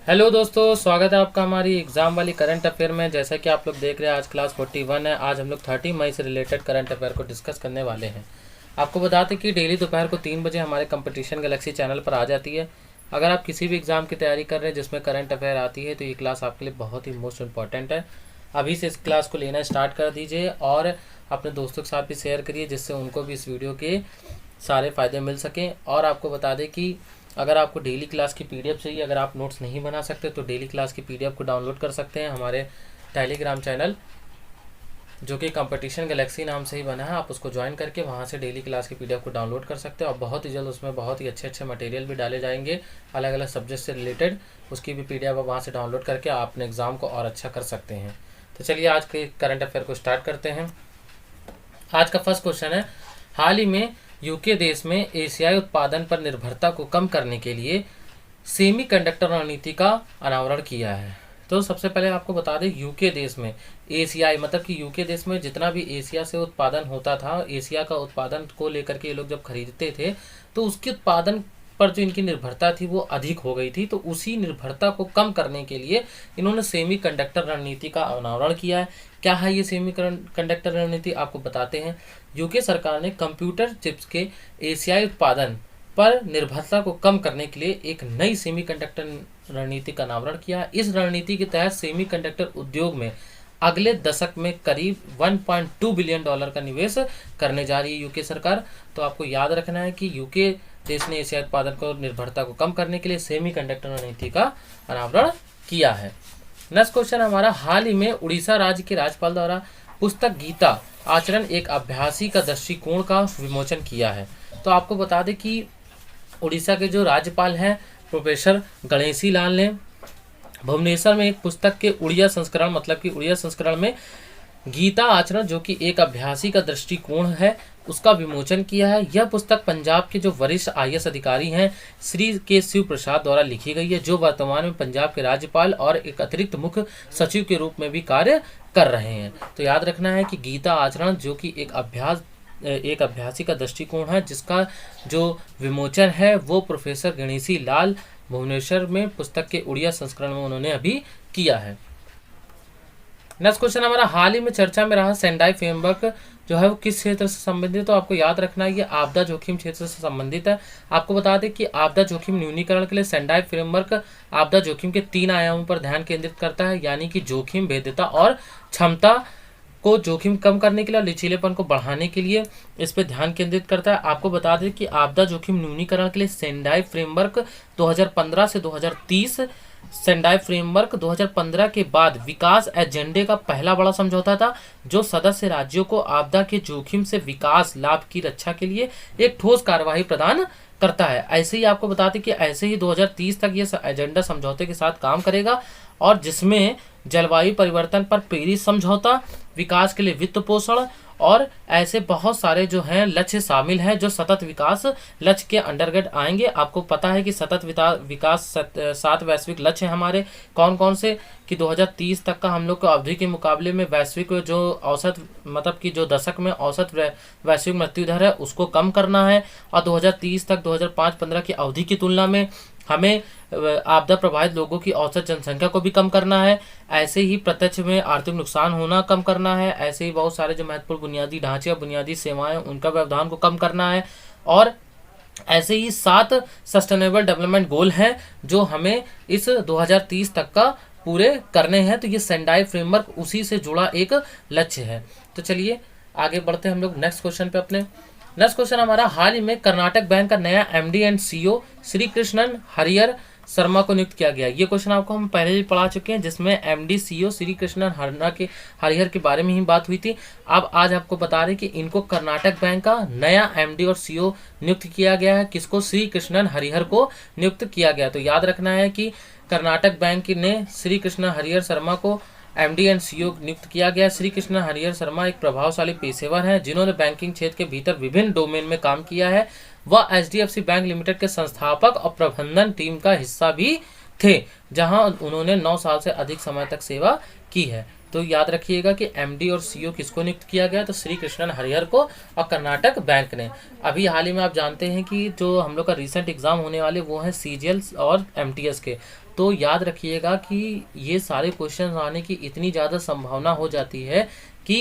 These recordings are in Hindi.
हेलो दोस्तों, स्वागत है आपका हमारी एग्ज़ाम वाली करंट अफेयर में। जैसा कि आप लोग देख रहे हैं, आज क्लास 41 है। आज हम लोग 30 मई से रिलेटेड करंट अफेयर को डिस्कस करने वाले हैं। आपको बता दें कि डेली दोपहर को 3 बजे हमारे कंपटीशन गैलेक्सी चैनल पर आ जाती है। अगर आप किसी भी एग्ज़ाम की तैयारी कर रहे हैं जिसमें करंट अफेयर आती है तो ये क्लास आपके लिए बहुत ही मोस्ट इंपॉर्टेंट है। अभी से इस क्लास को लेना स्टार्ट कर दीजिए और अपने दोस्तों के साथ भी शेयर करिए, जिससे उनको भी इस वीडियो के सारे फ़ायदे मिल सकें। और आपको बता दें कि अगर आपको डेली क्लास की पीडीएफ चाहिए, अगर आप नोट्स नहीं बना सकते तो डेली क्लास की पीडीएफ को डाउनलोड कर सकते हैं हमारे टेलीग्राम चैनल, जो कि कंपटीशन गैलेक्सी नाम से ही बना है। आप उसको ज्वाइन करके वहाँ से डेली क्लास की पीडीएफ को डाउनलोड कर सकते हैं और बहुत ही जल्द उसमें बहुत ही अच्छे अच्छे मटेरियल भी डाले जाएंगे अलग अलग सब्जेक्ट से रिलेटेड। उसकी भी पीडीएफ आप वहाँ से डाउनलोड करके आप अपने एग्ज़ाम को और अच्छा कर सकते हैं। तो चलिए आज के करंट अफेयर को स्टार्ट करते हैं। आज का फर्स्ट क्वेश्चन है, हाल ही में यूके देश में एशियाई उत्पादन पर निर्भरता को कम करने के लिए सेमीकंडक्टर रणनीति का अनावरण किया है। तो सबसे पहले आपको बता दें, यूके देश में एशियाई मतलब कि यूके देश में जितना भी एशिया से उत्पादन होता था, एशिया का उत्पादन को लेकर के ये लोग जब खरीदते थे तो उसके उत्पादन पर जो इनकी निर्भरता थी वो अधिक हो गई थी। तो उसी निर्भरता को कम करने के लिए इन्होंने सेमीकंडक्टर रणनीति का अनावरण किया है। क्या है ये सेमीकंडक्टर रणनीति, आपको बताते हैं। यूके सरकार ने कंप्यूटर चिप्स के एशियाई उत्पादन पर निर्भरता को कम करने के लिए एक नई सेमीकंडक्टर रणनीति का अनावरण किया। इस रणनीति के तहत सेमीकंडक्टर उद्योग में अगले दशक में करीब 1.2 बिलियन डॉलर का निवेश करने जा रही है यूके सरकार। तो आपको याद रखना है कि यूके देश ने एशियाई उत्पादन को निर्भरता को कम करने के लिए सेमीकंडक्टर रणनीति का अनावरण किया है। नेक्स्ट क्वेश्चन हमारा, हाल ही में उड़ीसा राज्य के राज्यपाल द्वारा पुस्तक गीता आचरण एक अभ्यासी का दृष्टिकोण का विमोचन किया है। तो आपको बता दें कि उड़ीसा के जो राज्यपाल हैं प्रोफेसर गणेशी लाल ने भुवनेश्वर में एक पुस्तक के उड़िया संस्करण मतलब कि उड़िया संस्करण में गीता आचरण, जो कि एक अभ्यासी का दृष्टिकोण है, उसका विमोचन किया है। यह पुस्तक पंजाब के जो वरिष्ठ आईएएस अधिकारी हैं श्री के शिव प्रसाद द्वारा लिखी गई है, जो वर्तमान में पंजाब के राज्यपाल और एक अतिरिक्त मुख्य सचिव के रूप में भी कार्य कर रहे हैं। तो याद रखना है कि गीता आचरण जो कि एक अभ्यासी का दृष्टिकोण है, जिसका जो विमोचन है वो प्रोफेसर गणेशी लाल भुवनेश्वर में पुस्तक के उड़िया संस्करण में उन्होंने अभी किया है। नेक्स्ट क्वेश्चन हमारा, हाल ही में चर्चा में रहा सेंडाई फ्रेमवर्क जो है वो किस क्षेत्र से संबंधित है। तो आपको याद रखना है ये आपदा जोखिम क्षेत्र से संबंधित है। आपको बता दें कि आपदा जोखिम न्यूनीकरण के लिए सेंडाई फ्रेमवर्क आपदा जोखिम के 3 आयामों पर ध्यान केंद्रित करता है, यानी कि जोखिम, भेद्यता और क्षमता को जोखिम कम करने के लिए और लचीलेपन को बढ़ाने के लिए इस पर ध्यान केंद्रित करता है। आपको बता दें कि आपदा जोखिम न्यूनीकरण के लिए सेंडाई फ्रेमवर्क 2015 से 2030, सेंडाई फ्रेमवर्क 2015 के बाद विकास एजेंडे का पहला बड़ा समझौता था, जो सदस्य राज्यों को आपदा के जोखिम से विकास लाभ की रक्षा के लिए एक ठोस कार्यवाही प्रदान करता है। ऐसे ही आपको बताते कि ऐसे ही 2030 तक ये एजेंडा समझौते के साथ काम करेगा, और जिसमें जलवायु परिवर्तन पर पेरिस समझौता, विकास के लिए वित्त पोषण और ऐसे बहुत सारे जो हैं लक्ष्य शामिल हैं जो सतत विकास लक्ष्य के अंतर्गत आएंगे। आपको पता है कि सतत विकास 7 वैश्विक लक्ष्य हैं हमारे, कौन कौन से, कि 2030 तक का हम लोग को अवधि के मुकाबले में वैश्विक जो औसत मतलब कि जो दशक में औसत वैश्विक मृत्यु दर है उसको कम करना है, और 2030 तक 2005-15 की अवधि की तुलना में हमें आपदा प्रभावित लोगों की औसत जनसंख्या को भी कम करना है। ऐसे ही प्रत्यक्ष में आर्थिक नुकसान होना कम करना है। ऐसे ही बहुत सारे जो महत्वपूर्ण बुनियादी ढांचे और बुनियादी सेवाएं उनका व्यवधान को कम करना है। और ऐसे ही 7 सस्टेनेबल डेवलपमेंट गोल हैं जो हमें इस 2030 तक का पूरे करने हैं। तो ये सेंडाई फ्रेमवर्क उसी से जुड़ा एक लक्ष्य है। तो चलिए आगे बढ़ते हैं हम लोग नेक्स्ट क्वेश्चन पे अपने। नेक्स्ट क्वेश्चन हमारा, हाल ही में कर्नाटक बैंक का नया MD and CEO Shri Krishnan Harihar Sharma को नियुक्त किया गया। ये क्वेश्चन आपको हम पहले भी पढ़ा चुके हैं, जिसमें एमडी सीईओ श्री कृष्णन हरिहर के बारे में ही बात हुई थी। अब आज आपको बता रहे कि इनको कर्नाटक बैंक का नया एमडी और सीईओ नियुक्त किया गया है। किसको? श्री कृष्णन हरिहर को नियुक्त किया गया। तो याद रखना है कि कर्नाटक बैंक ने श्री कृष्णन हरिहर शर्मा को एमडी एंड सीईओ नियुक्त किया गया। श्री कृष्ण हरिहर शर्मा एक प्रभावशाली पेशेवर हैं जिन्होंने बैंकिंग क्षेत्र के भीतर विभिन्न डोमेन में काम किया है। वह एचडीएफसी बैंक लिमिटेड के संस्थापक और प्रबंधन टीम का हिस्सा भी थे, जहां उन्होंने 9 साल से अधिक समय तक सेवा की है। तो याद रखिएगा कि एमडी और सीईओ किसको नियुक्त किया गया, तो श्री कृष्णन हरिहर को और कर्नाटक बैंक ने। अभी हाल ही में आप जानते हैं कि जो हम लोग का रिसेंट एग्जाम होने वाले वो है सीजीएल और एमटीएस के, तो याद रखिएगा कि ये सारे क्वेश्चन आने की इतनी ज़्यादा संभावना हो जाती है कि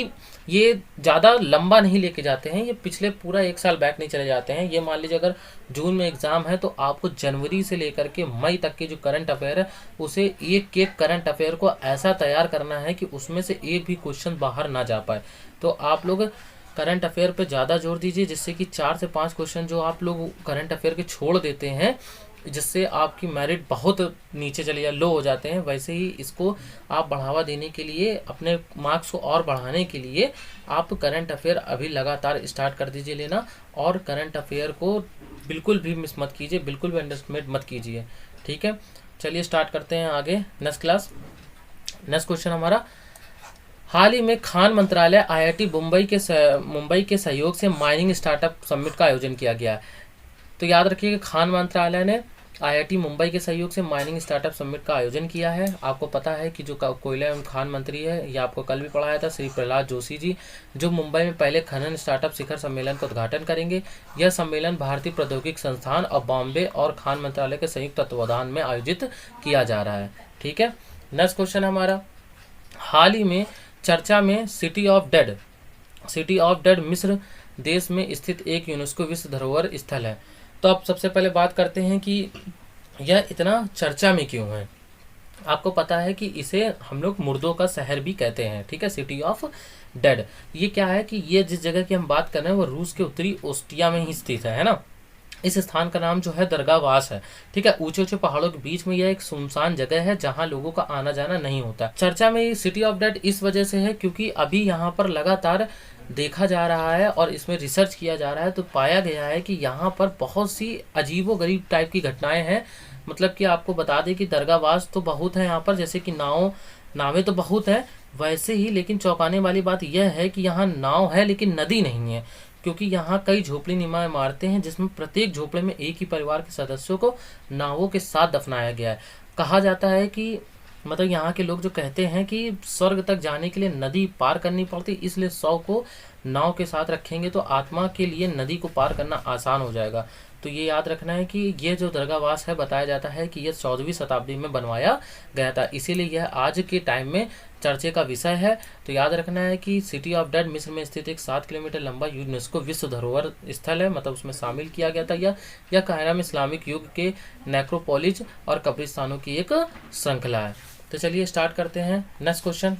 ये ज़्यादा लंबा नहीं लेके जाते हैं, ये पिछले पूरा 1 साल बैक नहीं चले जाते हैं। ये मान लीजिए अगर जून में एग्ज़ाम है तो आपको जनवरी से लेकर के मई तक के जो करंट अफेयर है उसे एक एक करंट अफेयर को ऐसा तैयार करना है कि उसमें से एक भी क्वेश्चन बाहर ना जा पाए। तो आप लोग करंट अफेयर पे ज़्यादा जोर दीजिए, जिससे कि 4 से 5 क्वेश्चन जो आप लोग करंट अफेयर के छोड़ देते हैं, जिससे आपकी मेरिट बहुत नीचे चले या लो हो जाते हैं, वैसे ही इसको आप बढ़ावा देने के लिए, अपने मार्क्स को और बढ़ाने के लिए आप करंट अफेयर अभी लगातार स्टार्ट कर दीजिए लेना। और करंट अफेयर को बिल्कुल भी मिस मत कीजिए, बिल्कुल भी अंडरएस्टिमेट मत कीजिए। ठीक है, चलिए स्टार्ट करते हैं आगे नेक्स्ट क्लास। नेक्स्ट क्वेश्चन हमारा, हाल ही में खान मंत्रालय IIT मुंबई के सहयोग से माइनिंग स्टार्टअप समिट का आयोजन किया गया है। तो याद रखिए खान मंत्रालय ने IIT मुंबई के सहयोग से माइनिंग स्टार्टअप समिट का आयोजन किया है। आपको पता है कि जो कोयला एवं खान मंत्री है, ये आपको कल भी पढ़ाया था, श्री प्रहलाद जोशी जी, जो मुंबई में पहले खनन स्टार्टअप शिखर सम्मेलन का उद्घाटन करेंगे। यह सम्मेलन भारतीय प्रौद्योगिकी संस्थान और बॉम्बे और खान मंत्रालय के संयुक्त तत्वावधान में आयोजित किया जा रहा है। ठीक है, नेक्स्ट क्वेश्चन हमारा, हाल ही में चर्चा में सिटी ऑफ डेड मिस्र देश में स्थित एक यूनेस्को विश्व धरोहर स्थल है। तो अब सबसे पहले बात करते हैं कि यह इतना चर्चा में क्यों है। आपको पता है कि इसे हम लोग मुर्दों का शहर भी कहते हैं। ठीक है, सिटी ऑफ डेड। ये क्या है कि ये जिस जगह की हम बात कर रहे हैं वो रूस के उत्तरी ओस्टिया में ही स्थित है ना। इस स्थान का नाम जो है दरगाहवास है। ठीक है, ऊंचे ऊंचे पहाड़ों के बीच में यह एक सुनसान जगह है जहां लोगों का आना जाना नहीं होता। चर्चा में सिटी ऑफ डेड इस वजह से है क्योंकि अभी यहाँ पर लगातार देखा जा रहा है और इसमें रिसर्च किया जा रहा है, तो पाया गया है कि यहाँ पर बहुत सी अजीबोगरीब टाइप की घटनाएं हैं। मतलब कि आपको बता दें कि दरगाहवास तो बहुत है यहाँ पर, जैसे कि नावें तो बहुत है वैसे ही, लेकिन चौंकाने वाली बात यह है कि यहाँ नाव है लेकिन नदी नहीं है, क्योंकि यहाँ कई झोपड़ी नुमा इमारतें हैं जिसमें प्रत्येक झोपड़े में एक ही परिवार के सदस्यों को नावों के साथ दफनाया गया है। कहा जाता है कि मतलब यहाँ के लोग जो कहते हैं कि स्वर्ग तक जाने के लिए नदी पार करनी पड़ती, इसलिए 100 को नाव के साथ रखेंगे तो आत्मा के लिए नदी को पार करना आसान हो जाएगा। तो ये याद रखना है कि ये जो दरगाहवास है, बताया जाता है कि यह 14वीं शताब्दी में बनवाया गया था, इसीलिए यह आज के टाइम में चर्चे का विषय है। तो याद रखना है कि सिटी ऑफ डेड मिस्र में स्थित एक 7 किलोमीटर लंबा यूनेस्को विश्व धरोहर स्थल है, मतलब उसमें शामिल किया गया था। यह कायरा में इस्लामिक युग के नेक्रोपोलिस और कब्रिस्तानों की एक श्रृंखला है। तो चलिए स्टार्ट करते हैं नेक्स्ट क्वेश्चन।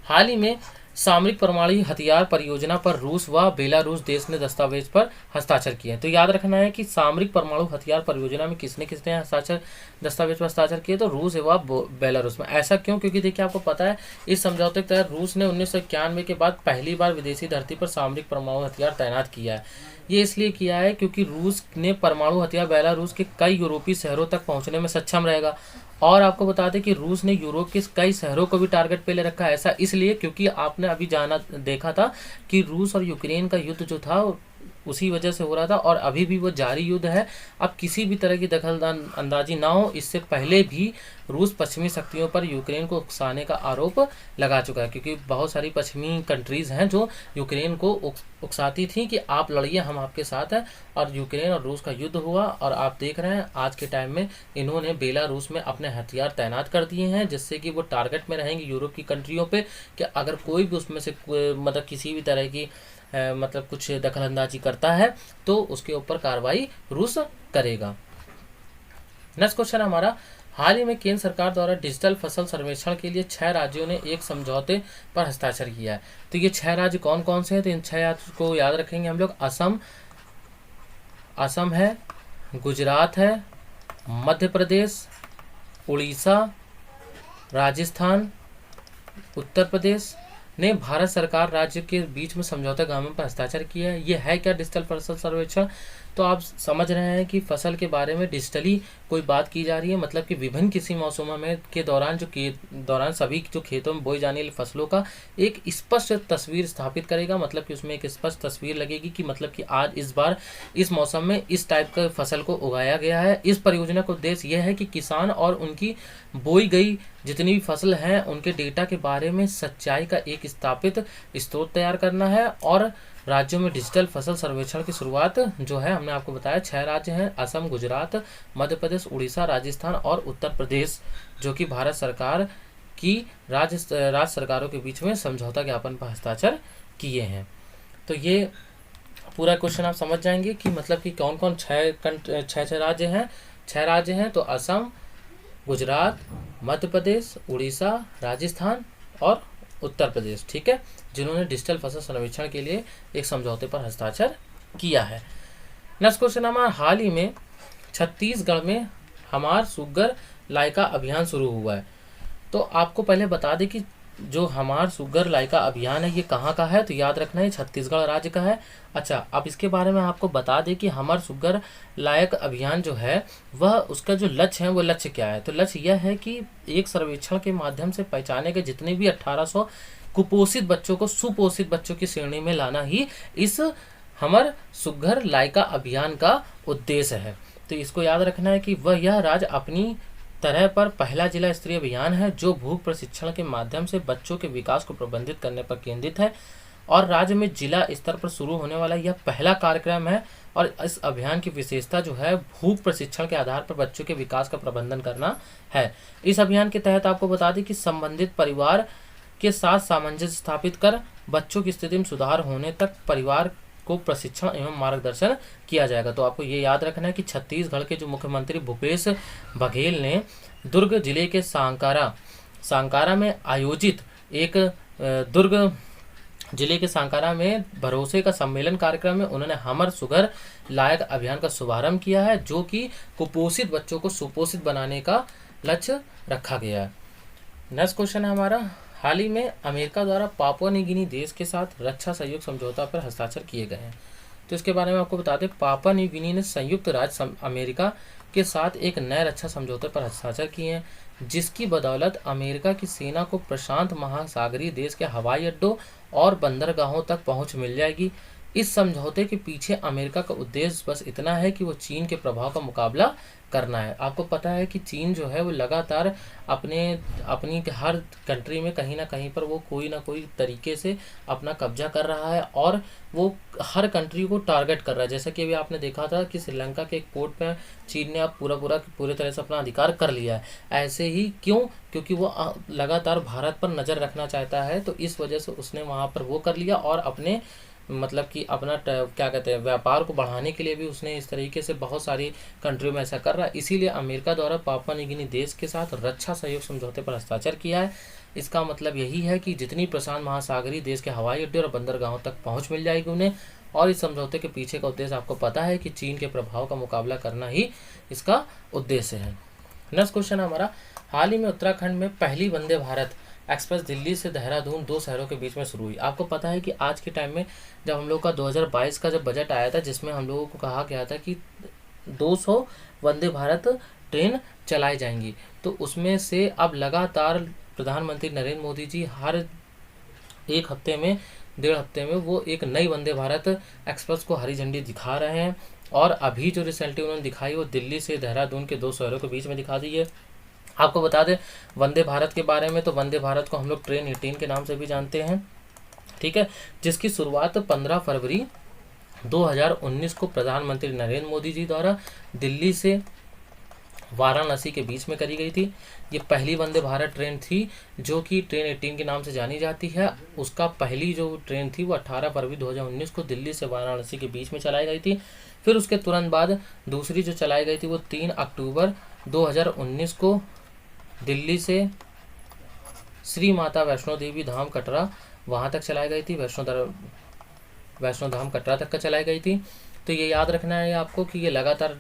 हाल ही में सामरिक परमाणु हथियार परियोजना पर रूस व बेलारूस देश ने दस्तावेज पर हस्ताक्षर किए। तो याद रखना है कि सामरिक परमाणु हथियार परियोजना में किसने किसने दस्तावेज पर हस्ताक्षर किए, तो रूस एवं बेलारूस में। ऐसा क्यों? क्योंकि देखिए आपको पता है इस समझौते के तहत रूस ने 1991 के बाद पहली बार विदेशी धरती पर सामरिक परमाणु हथियार तैनात किया है। ये इसलिए किया है क्योंकि रूस ने परमाणु हथियार बेलारूस के कई यूरोपीय शहरों तक पहुंचने में सक्षम रहेगा। और आपको बता दें कि रूस ने यूरोप के कई शहरों को भी टारगेट पे ले रखा है। ऐसा इसलिए क्योंकि आपने अभी देखा था कि रूस और यूक्रेन का युद्ध जो था उसी वजह से हो रहा था और अभी भी वो जारी युद्ध है। अब किसी भी तरह की दखल अंदाजी ना हो, इससे पहले भी रूस पश्चिमी शक्तियों पर यूक्रेन को उकसाने का आरोप लगा चुका है, क्योंकि बहुत सारी पश्चिमी कंट्रीज़ हैं जो यूक्रेन को उकसाती थी कि आप लड़िए, हम आपके साथ हैं। और यूक्रेन और रूस का युद्ध हुआ और आप देख रहे हैं आज के टाइम में इन्होंने बेलारूस में अपने हथियार तैनात कर दिए हैं, जिससे कि वो टारगेट में रहेंगे यूरोप की कंट्रियों पर कि अगर कोई भी उसमें से मतलब किसी भी तरह की मतलब कुछ दखलंदाजी करता है तो उसके ऊपर कार्रवाई रूस करेगा। नेक्स्ट क्वेश्चन हमारा, हाल ही में केंद्र सरकार द्वारा डिजिटल फसल सर्वेक्षण के लिए 6 राज्यों ने एक समझौते पर हस्ताक्षर किया है। तो ये 6 राज्य कौन कौन से हैं? तो इन 6 राज्यों को याद रखेंगे हम लोग। असम है, गुजरात है, मध्य प्रदेश, उड़ीसा, राजस्थान, उत्तर प्रदेश ने भारत सरकार राज्य के बीच में समझौता ज्ञापन पर हस्ताक्षर किया है। ये है क्या डिजिटल फसल सर्वेक्षण? तो आप समझ रहे हैं कि फसल के बारे में डिजिटली कोई बात की जा रही है, मतलब कि विभिन्न किसी मौसमों में के दौरान सभी जो खेतों में बोई जाने वाली फसलों का एक स्पष्ट तस्वीर स्थापित करेगा। मतलब कि उसमें एक स्पष्ट तस्वीर लगेगी कि मतलब कि आज इस बार इस मौसम में इस टाइप का फसल को उगाया गया है। इस परियोजना का उद्देश्य यह है कि किसान और उनकी बोई गई जितनी भी फसल हैं उनके डेटा के बारे में सच्चाई का एक स्थापित स्रोत तैयार करना है और राज्यों में डिजिटल फसल सर्वेक्षण की शुरुआत जो है हमने आपको बताया 6 राज्य हैं, असम, गुजरात, मध्य प्रदेश, उड़ीसा, राजस्थान और उत्तर प्रदेश, जो कि भारत सरकार की राज्य सरकारों के बीच में समझौता ज्ञापन पर हस्ताक्षर किए हैं। तो ये पूरा क्वेश्चन आप समझ जाएंगे कि मतलब कि कौन कौन छः राज्य हैं। 6 राज्य हैं तो असम, गुजरात, मध्य प्रदेश, उड़ीसा, राजस्थान और उत्तर प्रदेश, ठीक है, जिन्होंने डिजिटल फसल सर्वेक्षण के लिए एक समझौते पर हस्ताक्षर किया है। नेक्स्ट क्वेश्चन हमारा, हाल ही में छत्तीसगढ़ में हमार सुग्गर लाइका अभियान शुरू हुआ है। तो आपको पहले बता दें कि जो हमार सुग्गर लाइका अभियान है ये कहाँ का है, तो याद रखना है छत्तीसगढ़ राज्य का है। अच्छा, अब इसके बारे में आपको बता दें कि हमार सुग्गर लायक अभियान जो है वह उसका जो लक्ष्य है वो लक्ष्य क्या है। तो लक्ष्य यह है कि एक सर्वेक्षण के माध्यम से पहचाने के जितने भी 1800 कुपोषित बच्चों को सुपोषित बच्चों की श्रेणी में लाना ही इस हमार सुग्गर लाइका अभियान का उद्देश्य है। तो इसको याद रखना है कि वह यह राज्य अपनी तरह पर पहला जिला स्तरीय अभियान है जो भूख प्रशिक्षण के माध्यम से बच्चों के विकास को प्रबंधित करने पर केंद्रित है और राज्य में जिला स्तर पर शुरू होने वाला यह पहला कार्यक्रम है। और इस अभियान की विशेषता जो है भूख प्रशिक्षण के आधार पर बच्चों के विकास का प्रबंधन करना है। इस अभियान के तहत आपको बता दें कि संबंधित परिवार के साथ सामंजस्य स्थापित कर बच्चों की स्थिति में सुधार होने तक परिवार को प्रशिक्षण एवं मार्गदर्शन किया जाएगा। तो आपको ये याद रखना है कि छत्तीसगढ़ के जो मुख्यमंत्री भूपेश बघेल ने दुर्ग जिले के सांकारा में आयोजित एक दुर्ग जिले के सांकारा में भरोसे का सम्मेलन कार्यक्रम में उन्होंने हमर सुगर लायक अभियान का शुभारंभ किया है, जो कि कुपोषित बच्चों को सुपोषित बनाने का लक्ष्य रखा गया है। नेक्स्ट क्वेश्चन है हमारा, हाल ही में अमेरिका द्वारा पापुआ न्यू गिनी देश के साथ रक्षा सहयोग समझौता पर हस्ताक्षर किए गए हैं। तो इसके बारे में आपको बता दें, पापुआ न्यू गिनी ने संयुक्त राज्य अमेरिका के साथ एक नए रक्षा समझौते पर हस्ताक्षर किए हैं, जिसकी बदौलत अमेरिका की सेना को प्रशांत महासागरीय देश के हवाई अड्डों और बंदरगाहों तक पहुंच मिल जाएगी। इस समझौते के पीछे अमेरिका का उद्देश्य बस इतना है कि वो चीन के प्रभाव का मुकाबला करना है। आपको पता है कि चीन जो है वो लगातार अपनी हर कंट्री में कहीं ना कहीं पर वो कोई ना कोई तरीके से अपना कब्जा कर रहा है और वो हर कंट्री को टारगेट कर रहा है। जैसा कि अभी आपने देखा था कि श्रीलंका के एक पोर्ट पर चीन ने अब पूरे तरह से अपना अधिकार कर लिया है। ऐसे ही क्यों? क्योंकि वो लगातार भारत पर नज़र रखना चाहता है, तो इस वजह से उसने वहाँ पर वो कर लिया और अपने मतलब कि अपना क्या कहते हैं व्यापार को बढ़ाने के लिए भी उसने इस तरीके से बहुत सारी कंट्रियों में ऐसा कर रहा है। इसीलिए अमेरिका द्वारा पापुआ न्यू गिनी देश के साथ रक्षा सहयोग समझौते पर हस्ताक्षर किया है। इसका मतलब यही है कि जितनी प्रशांत महासागरीय देश के हवाई अड्डे और बंदरगाहों तक पहुंच मिल जाएगी उन्हें। और इस समझौते के पीछे का उद्देश्य आपको पता है कि चीन के प्रभाव का मुकाबला करना ही इसका उद्देश्य है। नेक्स्ट क्वेश्चन हमारा, हाल ही में उत्तराखंड में पहली वंदे भारत एक्सप्रेस दिल्ली से देहरादून 2 शहरों के बीच में शुरू हुई। आपको पता है कि आज के टाइम में जब हम लोग का 2022 का जब बजट आया था, जिसमें हम लोगों को कहा गया था कि 200 वंदे भारत ट्रेन चलाई जाएंगी, तो उसमें से अब लगातार प्रधानमंत्री नरेंद्र मोदी जी हर एक हफ्ते में 1.5 हफ्ते में वो एक नई वंदे भारत एक्सप्रेस को हरी झंडी दिखा रहे हैं। और अभी जो रिसेंटली उन्होंने दिखाई वो दिल्ली से देहरादून के 2 शहरों के बीच में दिखा दी है। आपको बता दें वंदे भारत के बारे में, तो वंदे भारत को हम लोग ट्रेन 18 के नाम से भी जानते हैं, ठीक है, जिसकी शुरुआत 15 फरवरी 2019 को प्रधानमंत्री नरेंद्र मोदी जी द्वारा दिल्ली से वाराणसी के बीच में करी गई थी। ये पहली वंदे भारत ट्रेन थी जो कि ट्रेन 18 के नाम से जानी जाती है। उसका पहली जो ट्रेन थी वो 18 फरवरी 2019 को दिल्ली से वाराणसी के बीच में चलाई गई थी। फिर उसके तुरंत बाद दूसरी जो चलाई गई थी वो 3 अक्टूबर 2019 को दिल्ली से श्री माता वैष्णो देवी धाम कटरा वहाँ तक चलाई गई थी, वैष्णो धाम कटरा तक का चलाई गई थी। तो ये याद रखना है आपको कि ये लगातार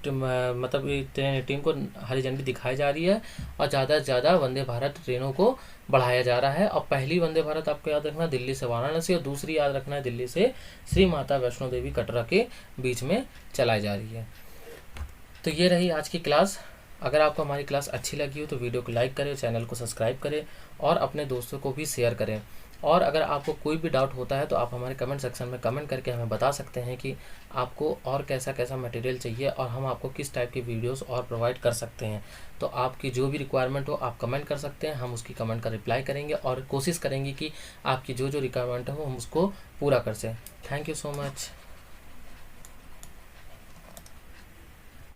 मतलब ये ट्रेन 18 को हरी झंडी दिखाई जा रही है और ज़्यादा से ज़्यादा वंदे भारत ट्रेनों को बढ़ाया जा रहा है। और पहली वंदे भारत आपको याद रखना दिल्ली से वाराणसी और दूसरी याद रखना है दिल्ली से श्री माता वैष्णो देवी कटरा के बीच में चलाई जा रही है। तो ये रही आज की क्लास। अगर आपको हमारी क्लास अच्छी लगी हो तो वीडियो को लाइक करें, चैनल को सब्सक्राइब करें और अपने दोस्तों को भी शेयर करें। और अगर आपको कोई भी डाउट होता है तो आप हमारे कमेंट सेक्शन में कमेंट करके हमें बता सकते हैं कि आपको और कैसा कैसा मटेरियल चाहिए और हम आपको किस टाइप की वीडियोस और प्रोवाइड कर सकते हैं। तो आपकी जो भी रिक्वायरमेंट हो आप कमेंट कर सकते हैं, हम उसकी कमेंट का रिप्लाई करेंगे और कोशिश करेंगे कि आपकी जो जो रिक्वायरमेंट हो हम उसको पूरा कर सकें। Thank you so much.